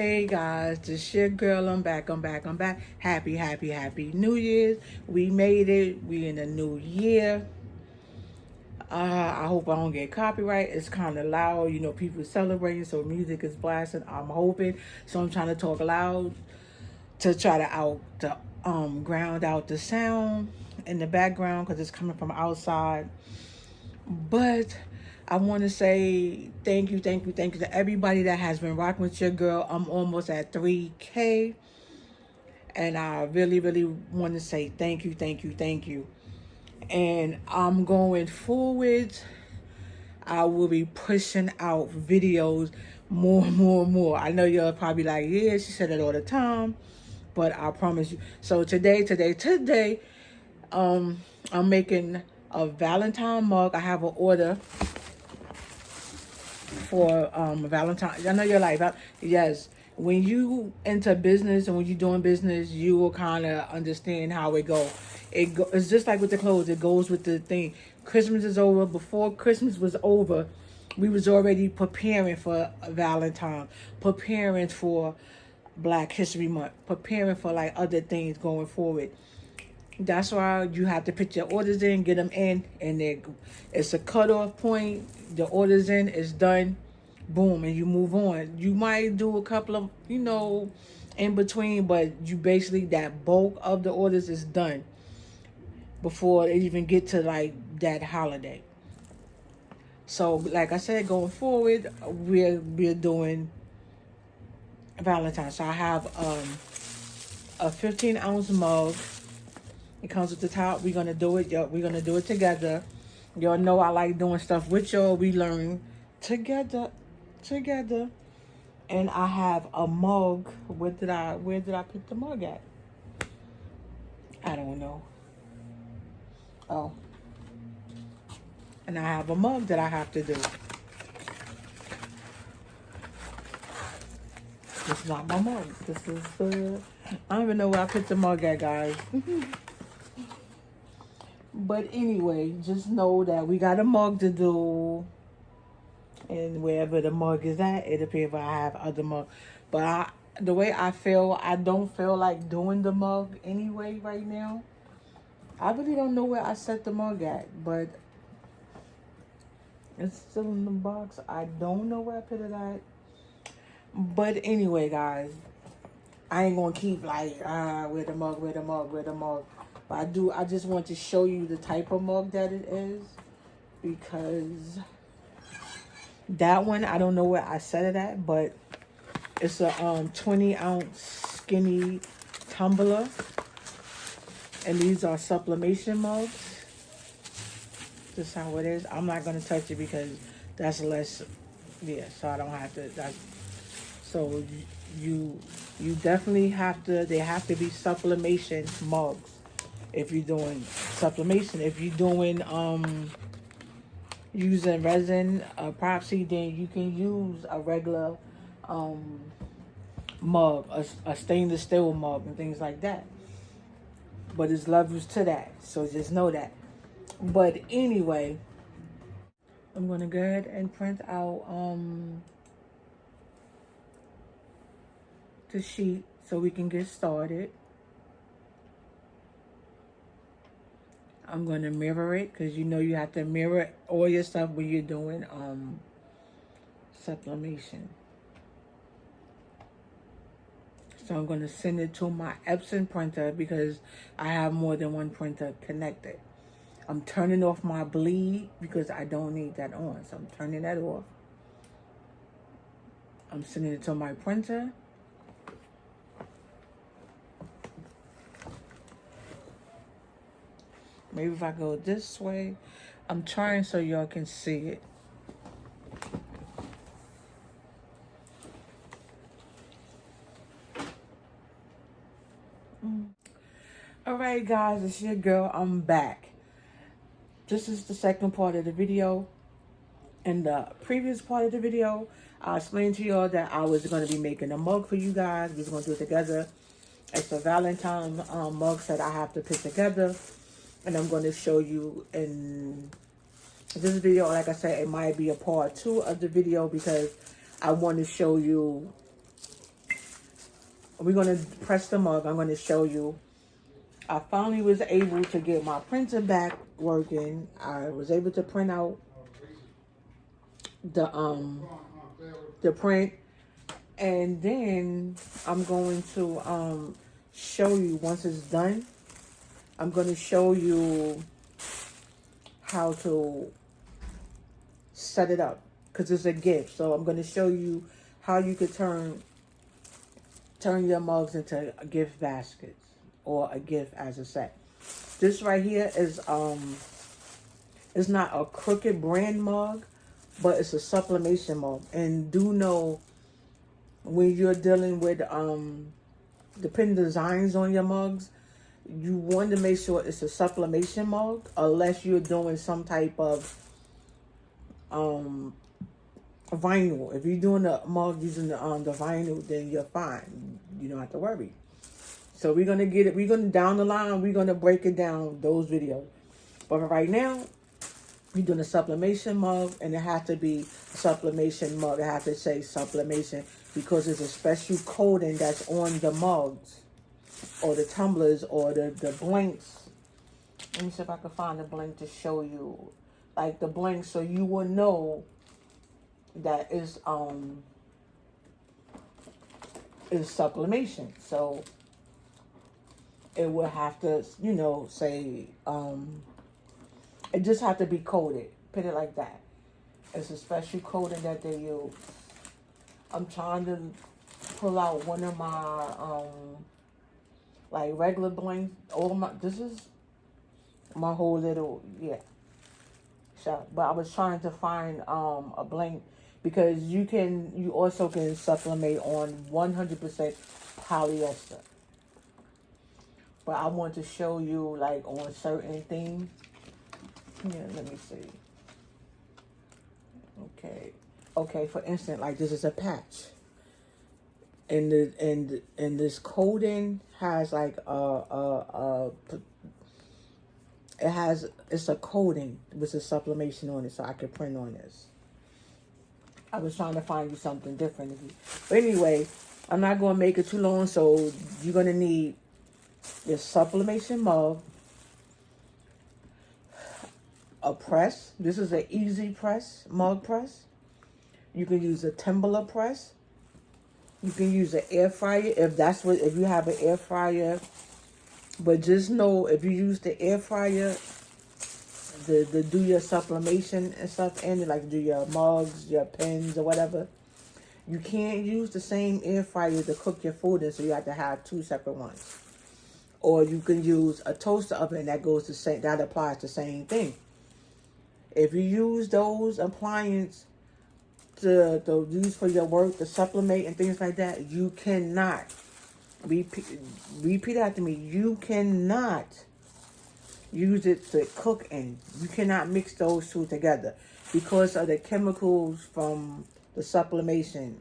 Hey guys, this your girl. I'm back. Happy New Year's. We made it. We in a new year. I hope I don't get copyright. It's kind of loud. You know, people celebrating, so music is blasting. I'm hoping. So I'm trying to talk loud to try to ground out the sound in the background because it's coming from outside. But I want to say thank you to everybody that has been rocking with your girl. I'm almost at 3K. And I really want to say thank you. And I'm going forward. I will be pushing out videos more. I know you're probably like, yeah, she said it all the time. But I promise you. So today, I'm making a Valentine mug. I have an order for Valentine. I know you're like, yes. When you enter business and when you're doing business, you will kind of understand how it go. It's just like with the clothes. It goes with the thing. Christmas is over. Before Christmas was over, we was already preparing for Valentine, preparing for Black History Month, preparing for like other things going forward. That's why you have to put your orders in, get them in, and it's a cutoff point. The orders in, is done, boom, and you move on. You might do a couple of, in between, but you basically, that bulk of the orders is done before they even get to like that holiday. So, like I said, going forward, we're doing Valentine's. So I have a 15-ounce mug. It comes with the top. We're gonna do it. We're gonna do it together. Y'all know I like doing stuff with y'all. We learn together. And I have a mug. Where did I put the mug at? I don't know. Oh. And I have a mug that I have to do. This is not my mug. This is the... I don't even know where I put the mug at, guys. But anyway, just know that we got a mug to do. And wherever the mug is at, it appears I have other mug. But the way I feel, I don't feel like doing the mug anyway right now. I really don't know where I set the mug at, but it's still in the box. I don't know where I put it at. But anyway, guys, I ain't gonna keep like, where the mug. But I just want to show you the type of mug that it is, because that one, I don't know where I set it at, but it's a 20-ounce skinny tumbler. And these are sublimation mugs. This is how it is. I'm not going to touch it because that's less, so I don't have to. So you definitely have to, they have to be sublimation mugs if you're doing sublimation. If you're doing using resin epoxy, then you can use a regular mug, a stainless steel mug and things like that. But there's levels to that, so just know that. But anyway, I'm gonna go ahead and print out the sheet so we can get started. I'm gonna mirror it because you know you have to mirror all your stuff when you're doing sublimation. So I'm gonna send it to my Epson printer because I have more than one printer connected. I'm turning off my bleed because I don't need that on. So I'm turning that off. I'm sending it to my printer. Maybe if I go this way, I'm trying so y'all can see it. Alright guys, it's your girl. I'm back. This is the second part of the video. In the previous part of the video, I explained to y'all that I was going to be making a mug for you guys. We was going to do it together. It's a Valentine mug set I have to put together. And I'm going to show you in this video. Like I said, it might be a part 2 of the video because I want to show you we're going to press the mug. I'm going to show you. I finally was able to get my printer back working. I was able to print out the print, and then I'm going to show you once it's done. I'm going to show you how to set it up because it's a gift. So I'm going to show you how you could turn your mugs into gift baskets or a gift as a set. This right here is it's not a Crooked brand mug, but it's a sublimation mug. And do know when you're dealing with the pin designs on your mugs, you want to make sure it's a sublimation mug, unless you're doing some type of vinyl. If you're doing the mug using the vinyl, then you're fine. You don't have to worry. So we're gonna get it. We're gonna down the line. We're gonna break it down those videos. But right now, we're doing a sublimation mug, and it has to be sublimation mug. It has to say sublimation because it's a special coating that's on the mugs or the tumblers or the blanks. Let me see if I can find a blank to show you, like the blank, so you will know that is sublimation. So it will have to, you know, say it just have to be coated. Put it like that. It's a special coating that they use. I'm trying to pull out one of my like regular blanks. This is my whole little shop. But I was trying to find a blank because you also can sublimate on 100% polyester. But I want to show you like on certain things. Yeah, let me see. Okay, for instance, like this is a patch. And this coating has like it's a coating with a sublimation on it, so I can print on this. I was trying to find you something different. But anyway, I'm not going to make it too long, so you're going to need your sublimation mug, a press. This is an easy press, mug press. You can use a tumbler press. You can use an air fryer if you have an air fryer. But just know if you use the air fryer to do your sublimation and stuff in it, like do your mugs, your pens or whatever, you can't use the same air fryer to cook your food in, so you have to have two separate ones. Or you can use a toaster oven that applies the same thing. If you use those appliances to use for your work, to supplement and things like that, you cannot, repeat after me, you cannot use it to cook in. You cannot mix those two together because of the chemicals from the sublimation,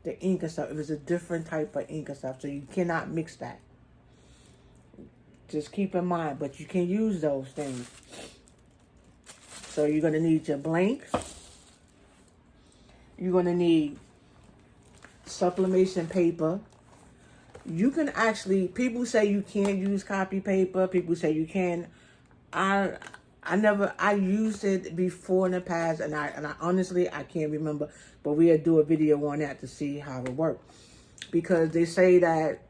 the ink and stuff. It was a different type of ink and stuff, so you cannot mix that. Just keep in mind, but you can use those things. So you're going to need your blank. You're going to need sublimation paper. You can actually, people say you can't use copy paper. People say you can. I used it before in the past, and I honestly, I can't remember, but we'll do a video on that to see how it works. Because they say that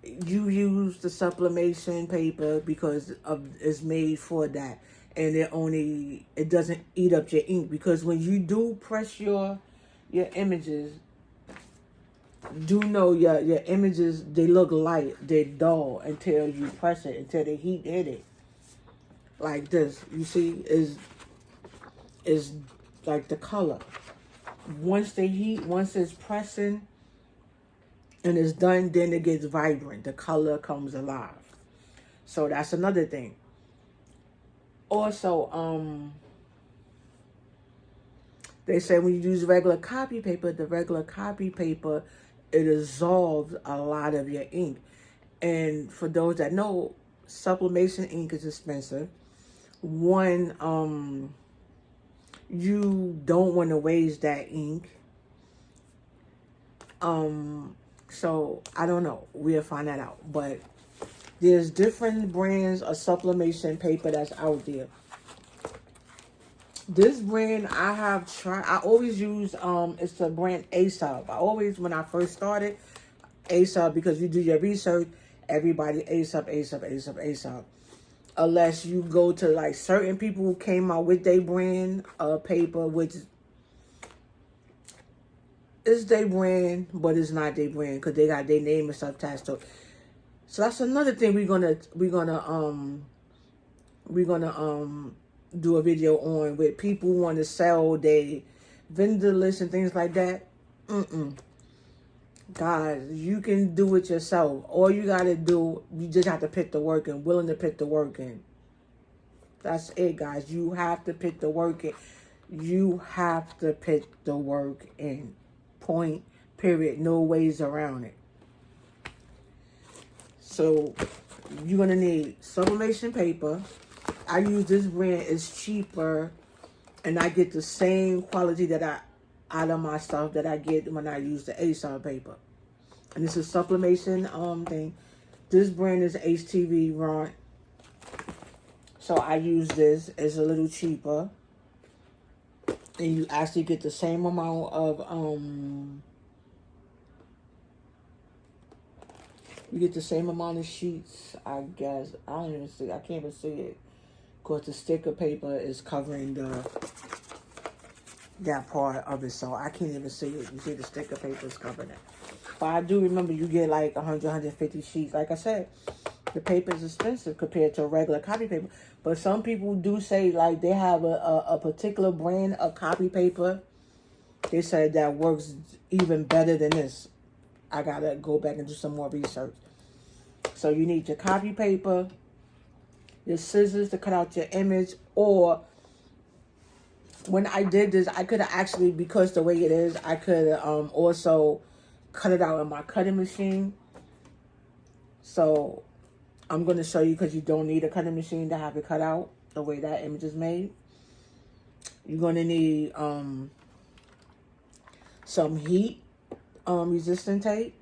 you use the sublimation paper because it's made for that, and it doesn't eat up your ink. Because when you do press your images, do know your images, they look light, they're dull until you press it, until the heat hit it. Like this, you see, is like the color. Once it's pressing and it's done, then it gets vibrant. The color comes alive. So that's another thing. Also, they say when you use regular copy paper, it dissolves a lot of your ink. And for those that know, sublimation ink is expensive. One, you don't want to waste that ink. So I don't know. We'll find that out. But there's different brands of sublimation paper that's out there. This brand I have tried. I always use it's the brand Aesop. I always, when I first started, Aesop, because you do your research, everybody Aesop, Aesop, Aesop, Aesop. Unless you go to like certain people who came out with their brand of paper, which is their brand, but it's not their brand because they got their name and stuff attached to it. So that's another thing we're gonna do a video on, with people who want to sell their vendor list and things like that. Guys, you can do it yourself. All you gotta do, you just have to put the work in, willing to put the work in. That's it, guys. You have to put the work in. You have to put the work in. Point, period. No ways around it. So you're gonna need sublimation paper. I use this brand. It's cheaper, and I get the same quality that I out of my stuff that I get when I use the Aesop paper. And this is sublimation thing. This brand is HTV Ron. So I use this. It's a little cheaper, and you actually get the same amount of you get the same amount of sheets, I guess. I don't even see. I can't even see it, because the sticker paper is covering that part of it, so I can't even see it. You see the sticker paper is covering it. But I do remember you get like 100, 150 sheets. Like I said, the paper is expensive compared to regular copy paper. But some people do say like they have a particular brand of copy paper. They say that works even better than this. I gotta go back and do some more research. So you need your copy paper, your scissors to cut out your image, or when I did this, I could have actually, because the way it is, I could also cut it out in my cutting machine. So I'm going to show you, because you don't need a cutting machine to have it cut out the way that image is made. You're going to need some heat resistant tape.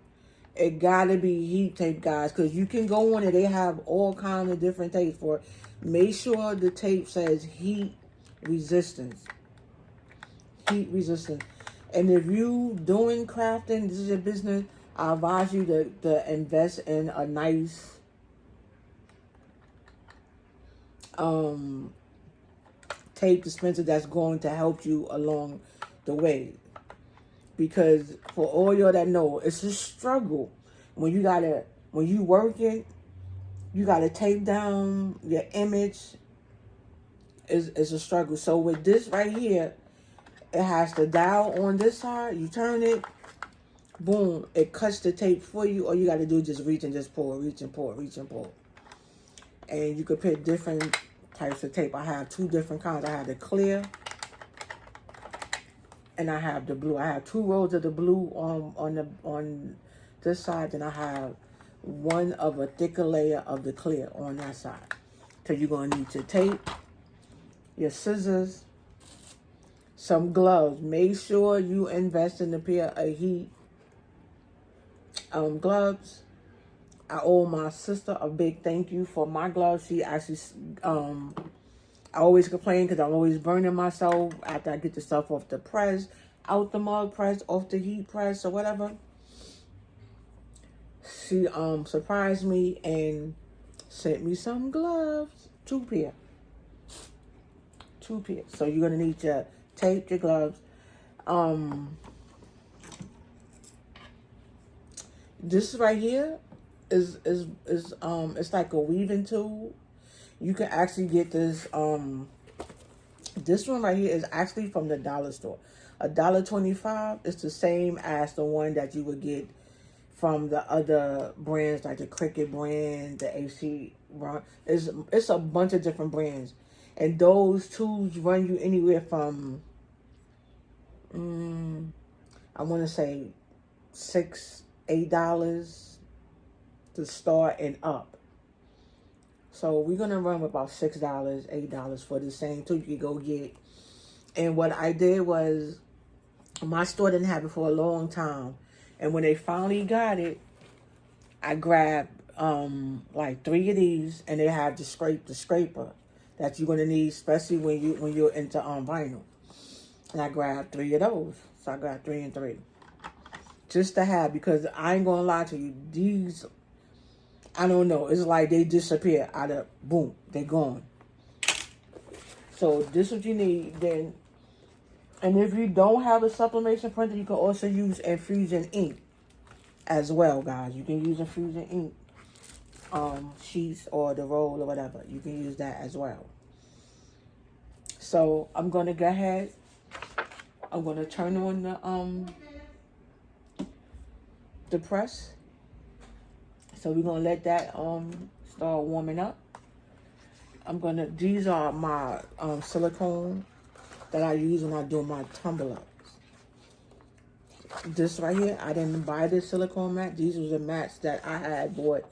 It got to be heat tape, guys, because you can go on it. They have all kinds of different tapes for it. Make sure the tape says heat resistance. Heat resistant. And if you doing crafting, this is your business, I advise you to invest in a nice tape dispenser that's going to help you along the way. Because for all y'all that know, it's a struggle. When you working, you gotta tape down your image. It's a struggle. So with this right here, it has the dial on this side. You turn it, boom, it cuts the tape for you. All you got to do is just reach and just pull, reach and pull, reach and pull. And you could pick different types of tape. I have two different kinds. I have the clear, and I have the blue. I have 2 rolls of the blue on this side, and I have one of a thicker layer of the clear on that side. So you're going to need your tape, your scissors, some gloves. Make sure you invest in a pair of heat gloves. I owe my sister a big thank you for my gloves. She actually, I always complain because I'm always burning myself after I get the stuff off the press, out the mug press, off the heat press or whatever. She surprised me and sent me some gloves, 2 pair. 2 pair. So you're gonna need your tape, your gloves. This right here is it's like a weaving tool. You can actually get this this one right here is actually from the dollar store. $1.25. It's the same as the one that you would get from the other brands, like the Cricut brand, the AC brand. It's a bunch of different brands. And those tools run you anywhere from, I want to say $6, $8 to start and up. So we're going to run with about $6, $8 for the same tool you can go get. And what I did was, my store didn't have it for a long time. And when they finally got it, I grabbed like 3 of these, and they have the scraper that you're gonna need, especially when you're into vinyl. And I grabbed 3 of those. So I got 3 and 3. Just to have, because I ain't gonna lie to you, these, I don't know, it's like they disappear out of, boom, they gone. So this is what you need. Then, and if you don't have a sublimation printer, you can also use infusion ink as well, guys. You can use infusion ink sheets or the roll or whatever. You can use that as well. So I'm gonna go ahead. I'm gonna turn on the press. So we're gonna let that start warming up. These are my silicone that I use when I do my tumbler. This right here, I didn't buy this silicone mat. These were the mats that I had bought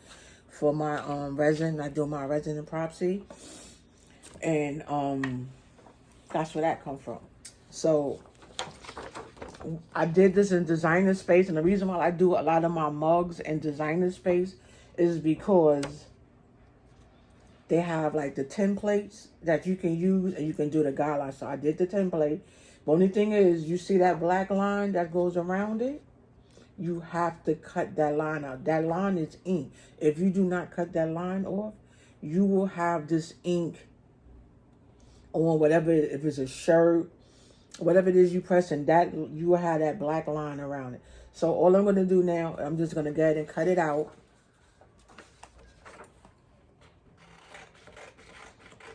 for my resin. I do my resin epoxy, and that's where that come from. So I did this in designer space, and the reason why I do a lot of my mugs in designer space is because they have like the templates that you can use, and you can do the guidelines. So I did the template. The only thing is, you see that black line that goes around it? You have to cut that line out. That line is ink. If you do not cut that line off, you will have this ink on whatever, if it's a shirt, whatever it is you press, and that you will have that black line around it. So all I'm going to do now, I'm just going to go ahead and cut it out.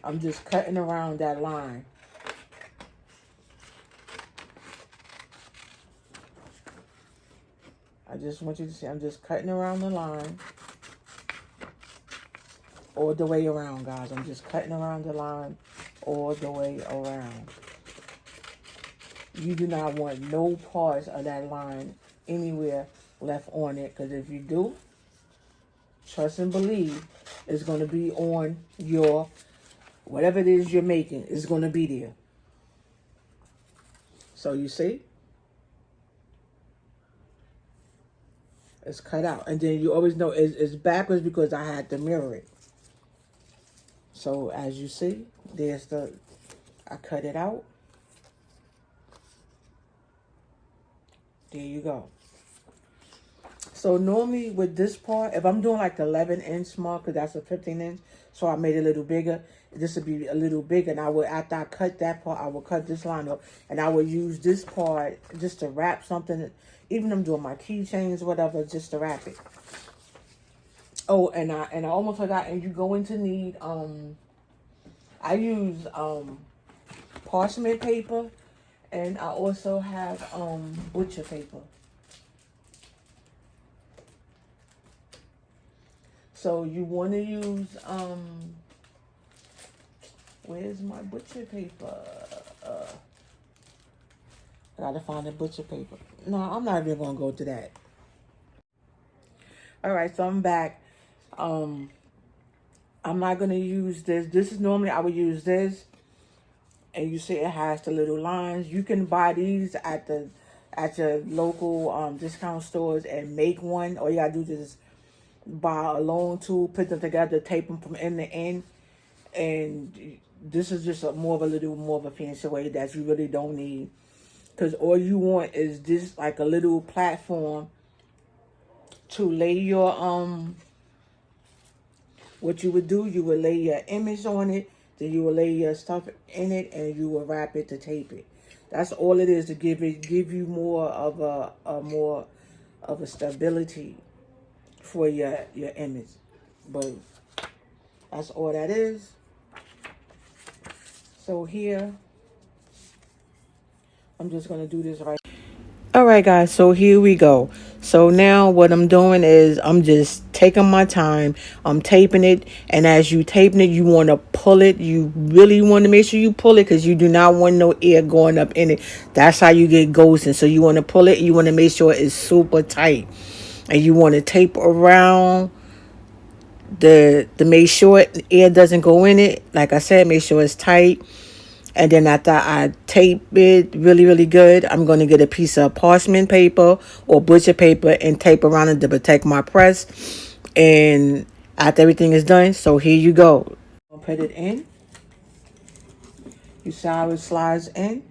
I'm just cutting around that line. I just want you to see, I'm just cutting around the line. All the way around, guys. I'm just cutting around the line all the way around. You do not want no parts of that line anywhere left on it, because if you do, trust and believe, it's going to be on your, whatever it is you're making, it's going to be there. So you see? It's cut out. And then you always know it's backwards because I had to mirror it. So as you see, there's I cut it out. There you go. So normally with this part, if I'm doing like the 11-inch mark, because that's a 15-inch, so I made it a little bigger. This would be a little bigger, and I would, after I cut that part, I would cut this line up, and I would use this part just to wrap something. Even I'm doing my keychains or whatever, just to wrap it. Oh, and I almost forgot. And you're going to need I use parchment paper, and I also have butcher paper. So you want to use where's my butcher paper? I gotta find the butcher paper. No, I'm not even gonna go to that. All right, so I'm back. I'm not gonna use this. This is normally I would use this, and you see it has the little lines. You can buy these at your local discount stores and make one. All you gotta do is just buy a long tool, put them together, tape them from end to end, and this is just more of a fancy way that you really don't need, because all you want is this, like a little platform to lay your what you would do, you would lay your image on it, then you will lay your stuff in it, and you will wrap it to tape it. That's all it is, to give you more of a stability for your image. But that's all that is. So here, I'm just gonna do this right. All right, guys, so here we go. So now what I'm doing is I'm just taking my time. I'm taping it, and as you taping it, you want to pull it. You really want to make sure you pull it, because you do not want no air going up in it. That's how you get ghosting. So you want to pull it. You want to make sure it's super tight, and you want to tape around to make sure air doesn't go in it. Like I said, make sure it's tight. And then after I tape it really, really good, I'm going to get a piece of parchment paper or butcher paper and tape around it to protect my press. And after everything is done, so here you go. I'll put it in. You see how it slides in?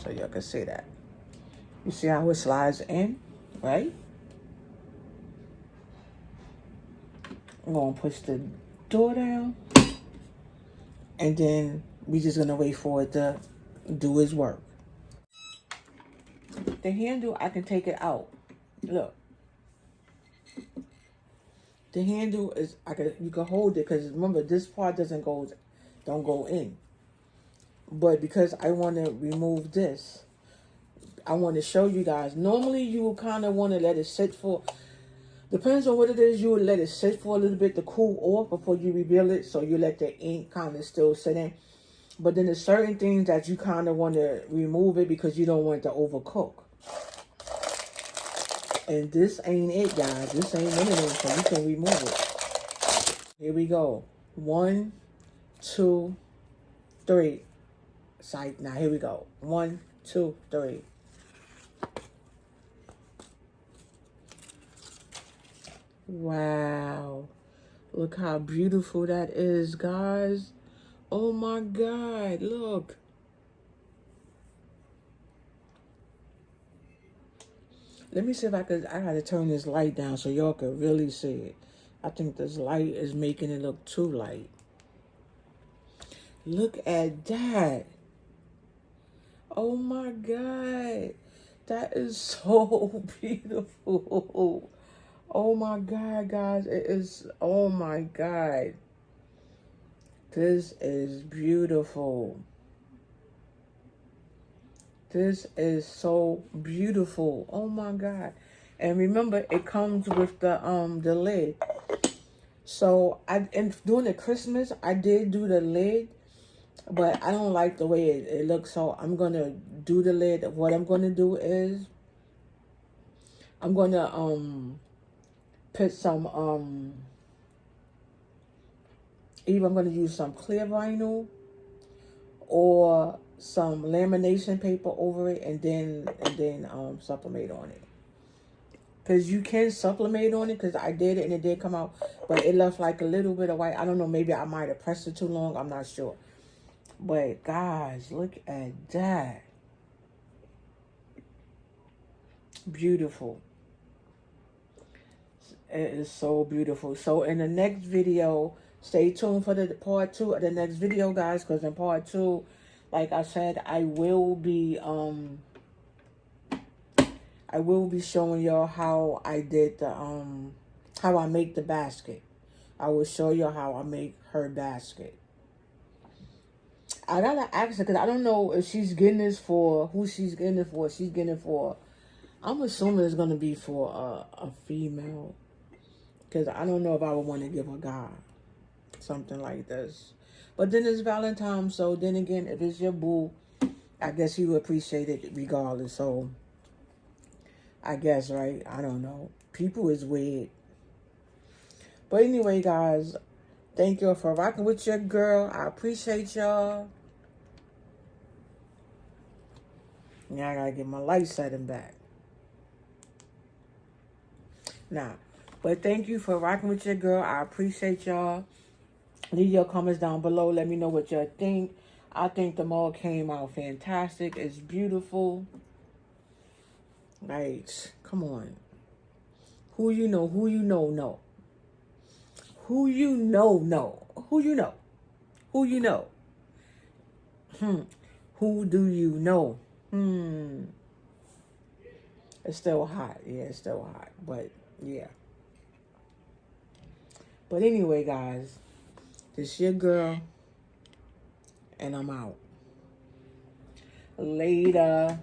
So y'all can see that. You see how it slides in, right? I'm going to push the door down. And then we just going to wait for it to do its work. The handle, I can take it out. Look. The handle is, you can hold it because remember this part don't go in. But because I want to remove this, I want to show you guys. Normally you will kind of want to let it sit for, depends on what it is, you will let it sit for a little bit to cool off before you reveal it. So you let the ink kind of still sit in. But then there's certain things that you kind of want to remove it because you don't want it to overcook. And this ain't it, guys. This ain't one of them, so you can remove it. Here we go. 1, 2, 3. Sight. Now here we go. 1, 2, 3. Wow. Look how beautiful that is, guys. Oh my God. Look. Let me see if I gotta turn this light down so y'all can really see it. I think this light is making it look too light. Look at that. Oh my God. That is so beautiful. Oh my God, guys. It is, oh my God. This is beautiful. This is so beautiful. Oh my God. And remember, it comes with the lid. So during the Christmas, I did do the lid, but I don't like the way it looks. So I'm gonna do the lid. What I'm gonna do is I'm gonna put some either I'm gonna use some clear vinyl or some lamination paper over it, and then sublimate on it. Because you can sublimate on it, because I did it and it did come out, but it left like a little bit of white. I don't know, maybe I might have pressed it too long. I'm not sure. But guys, look at that. Beautiful. It is so beautiful. So in the next video, stay tuned for the part 2 of the next video, guys, because in part 2, like I said, I will be showing y'all how I did the how I make the basket. I will show you how I make her basket. I gotta ask her because I don't know if she's getting this for who she's getting it for. She's getting it for, I'm assuming it's gonna be for a female, because I don't know if I would want to give a guy something like this. But then it's Valentine's, so then again, if it's your boo, I guess you appreciate it regardless. So I guess, right? I don't know. People is weird. But anyway, guys, thank you for rocking with your girl. I appreciate y'all. Now I gotta get my light setting back. Now, but thank you for rocking with your girl. I appreciate y'all. Leave your comments down below. Let me know what y'all think. I think the mug came out fantastic. It's beautiful. Right. Come on. Who you know? Who you know? No. Who you know? No. Who you know? Who you know? Who do you know? It's still hot. Yeah, it's still hot. But, yeah. But anyway, guys. This your girl. And I'm out. Later.